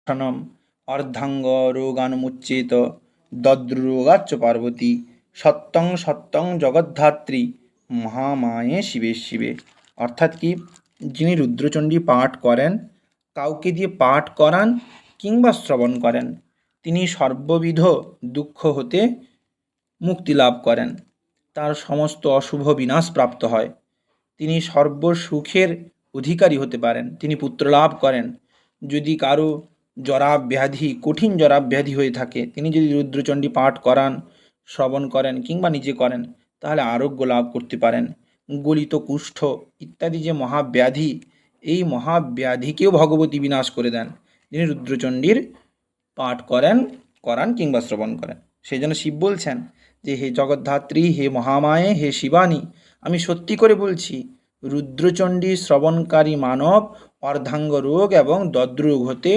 ক্ষণম অর্ধাঙ্গ রোগানুমুচ্যেত দদ্রুরোগাচ্চ পার্বতী সত্যং সত্যং জগদ্ধাত্রী মহামায়ে শিবে শিবে। অর্থাৎ কি, যিনি রুদ্রচণ্ডী পাঠ করেন, কাউকে দিয়ে পাঠ করান কিংবা শ্রবণ করেন, তিনি সর্ববিধ দুঃখ হতে মুক্তি লাভ করেন, তার সমস্ত অশুভ বিনাশ প্রাপ্ত হয়, তিনি সর্বসুখের অধিকারী হতে পারেন, তিনি পুত্রলাভ করেন। যদি কারো জরাব্যাধি, কঠিন জরাব্যাধি হয়ে থাকে, তিনি যদি রুদ্রচণ্ডী পাঠ করান, শ্রবণ করেন কিংবা নিজে করেন, তাহলে আরোগ্য লাভ করতে পারেন। গলিত কুষ্ঠ ইত্যাদি যে মহাব্যাধি, এই মহাব্যাধিকেও ভগবতী বিনাশ করে দেন যিনি রুদ্রচণ্ডীর পাঠ করান কিংবা শ্রবণ করেন। সেই জন্য শিব বলছেন যে হে জগদ্ধাত্রী, হে মহামায়ে, হে শিবানী, আমি সত্যি করে বলছি, রুদ্রচণ্ডী শ্রবণকারী মানব অর্ধাঙ্গ রোগ এবং দদ্রোগ হতে